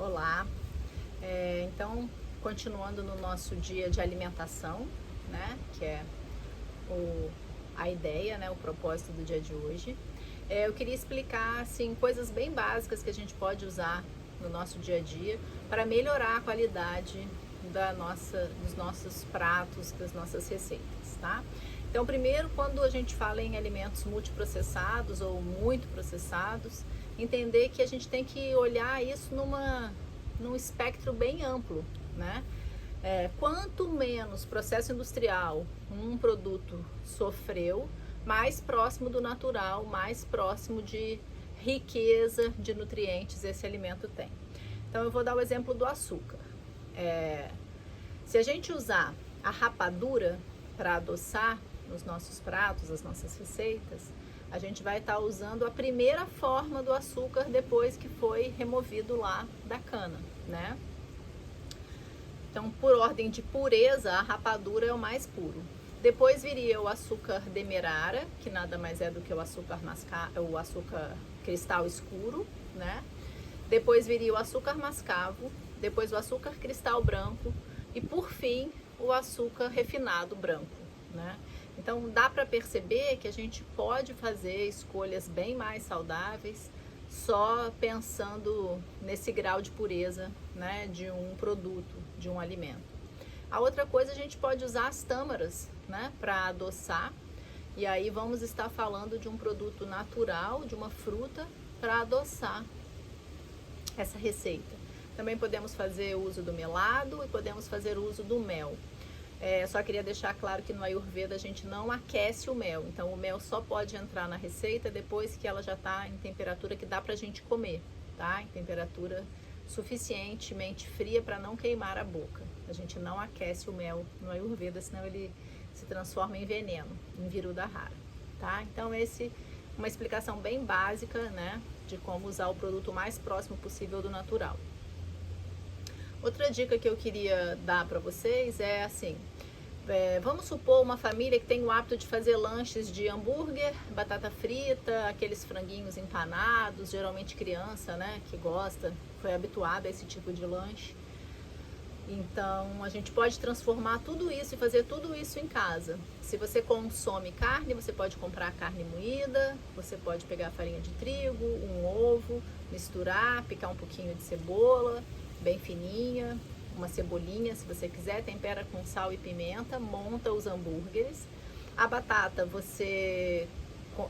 Olá, então continuando no nosso dia de alimentação, né, que é a ideia, né, o propósito do dia de hoje, eu queria explicar assim, coisas bem básicas que a gente pode usar no nosso dia a dia para melhorar a qualidade dos nossos pratos, das nossas receitas, tá? Então, primeiro, quando a gente fala em alimentos multiprocessados ou muito processados, entender que a gente tem que olhar isso num espectro bem amplo, né? Quanto menos processo industrial um produto sofreu, mais próximo do natural, mais próximo de riqueza de nutrientes esse alimento tem. Então, eu vou dar o exemplo do açúcar. Se a gente usar a rapadura para adoçar nos nossos pratos, as nossas receitas, a gente vai estar usando a primeira forma do açúcar depois que foi removido lá da cana, né? Então, por ordem de pureza, a rapadura é o mais puro. Depois viria o açúcar demerara, que nada mais é do que o açúcar cristal escuro, né? Depois viria o açúcar mascavo, depois o açúcar cristal branco e, por fim, o açúcar refinado branco, né? Então, dá para perceber que a gente pode fazer escolhas bem mais saudáveis só pensando nesse grau de pureza, né, de um produto, de um alimento. A outra coisa, a gente pode usar as tâmaras, né, para adoçar. E aí vamos estar falando de um produto natural, de uma fruta, para adoçar essa receita. Também podemos fazer uso do melado e podemos fazer uso do mel. Só queria deixar claro que no Ayurveda a gente não aquece o mel. Então o mel só pode entrar na receita depois que ela já está em temperatura que dá pra gente comer, tá? Em temperatura suficientemente fria para não queimar a boca. A gente não aquece o mel no Ayurveda, senão ele se transforma em veneno, em Virudahara, tá? Então uma explicação bem básica, né, de como usar o produto mais próximo possível do natural. Outra dica que eu queria dar para vocês é assim, vamos supor uma família que tem o hábito de fazer lanches de hambúrguer, batata frita, aqueles franguinhos empanados, geralmente criança, né, que gosta, foi habituada a esse tipo de lanche. Então, a gente pode transformar tudo isso e fazer tudo isso em casa. Se você consome carne, você pode comprar carne moída, você pode pegar a farinha de trigo, um ovo, misturar, picar um pouquinho de cebola, bem fininha, uma cebolinha, se você quiser, tempera com sal e pimenta, monta os hambúrgueres. A batata, se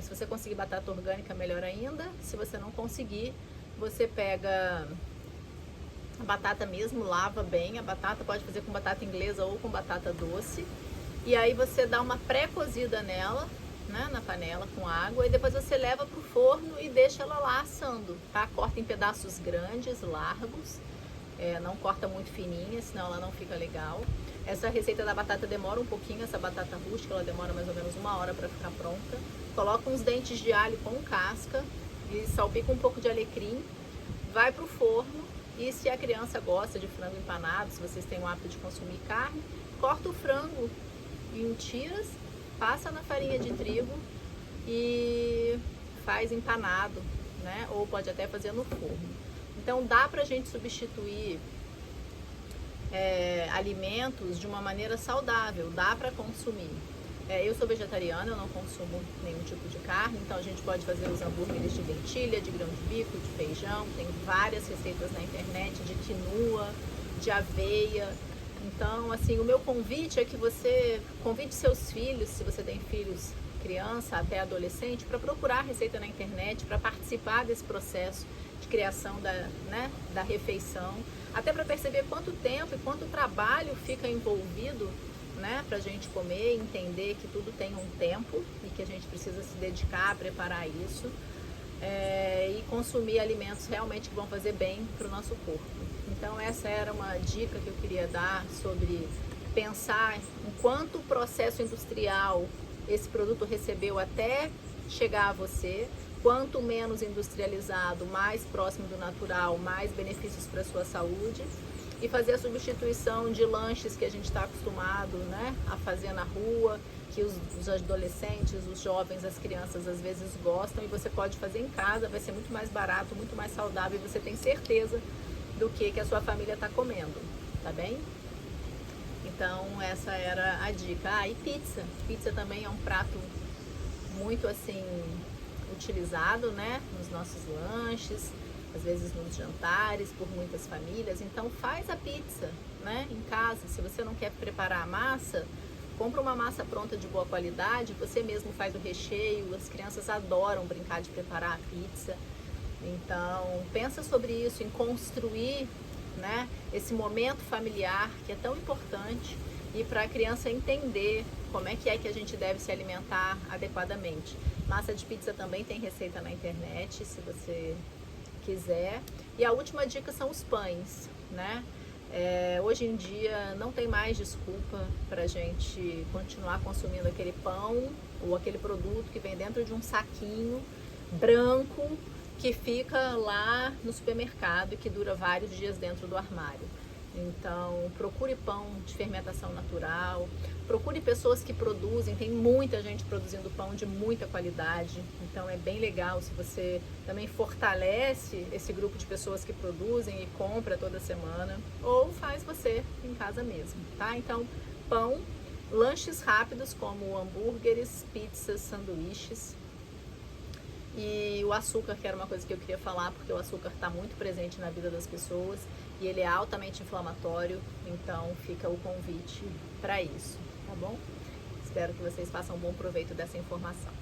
você conseguir batata orgânica, melhor ainda. Se você não conseguir, você pega a batata mesmo, lava bem a batata, pode fazer com batata inglesa ou com batata doce. E aí você dá uma pré-cozida nela, né, na panela com água, e depois você leva pro forno e deixa ela lá assando, tá? Corta em pedaços grandes, largos. Não corta muito fininha, senão ela não fica legal. Essa receita da batata demora um pouquinho, essa batata rústica, ela demora mais ou menos 1 hora para ficar pronta. Coloca uns dentes de alho com casca e salpica um pouco de alecrim, vai pro forno. E se a criança gosta de frango empanado, se vocês têm o hábito de consumir carne, corta o frango em tiras, passa na farinha de trigo e faz empanado, né? Ou pode até fazer no forno. Então dá pra gente substituir alimentos de uma maneira saudável, dá pra consumir. Eu sou vegetariana, eu não consumo nenhum tipo de carne, então a gente pode fazer os hambúrgueres de lentilha, de grão de bico, de feijão, tem várias receitas na internet de quinoa, de aveia. Então, assim, o meu convite é que você convide seus filhos, se você tem filhos criança até adolescente, para procurar receita na internet, para participar desse processo de criação da refeição, até para perceber quanto tempo e quanto trabalho fica envolvido, né, para a gente comer, entender que tudo tem um tempo e que a gente precisa se dedicar a preparar isso e consumir alimentos realmente que vão fazer bem para o nosso corpo. Então essa era uma dica que eu queria dar sobre pensar em quanto processo industrial esse produto recebeu até chegar a você. Quanto menos industrializado, mais próximo do natural, mais benefícios para a sua saúde. E fazer a substituição de lanches que a gente está acostumado, né, a fazer na rua, que os adolescentes, os jovens, as crianças às vezes gostam, e você pode fazer em casa, vai ser muito mais barato, muito mais saudável, e você tem certeza do que a sua família está comendo, tá bem? Então essa era a dica. Ah, e pizza. Pizza também é um prato muito assim utilizado, né, nos nossos lanches, às vezes nos jantares por muitas famílias. Então faz a pizza, né, em casa. Se você não quer preparar a massa, compra uma massa pronta de boa qualidade, você mesmo faz o recheio. As crianças adoram brincar de preparar a pizza. Então pensa sobre isso, em construir, né, esse momento familiar que é tão importante, e para a criança entender como é que a gente deve se alimentar adequadamente. Massa de pizza também tem receita na internet, se você quiser. E a última dica são os pães, né? Hoje em dia não tem mais desculpa para a gente continuar consumindo aquele pão ou aquele produto que vem dentro de um saquinho branco que fica lá no supermercado e que dura vários dias dentro do armário. Então, procure pão de fermentação natural, procure pessoas que produzem, tem muita gente produzindo pão de muita qualidade, então é bem legal se você também fortalece esse grupo de pessoas que produzem e compra toda semana, ou faz você em casa mesmo, tá? Então, pão, lanches rápidos como hambúrgueres, pizzas, sanduíches. E o açúcar, que era uma coisa que eu queria falar, porque o açúcar está muito presente na vida das pessoas e ele é altamente inflamatório, então fica o convite para isso, tá bom? Espero que vocês façam um bom proveito dessa informação.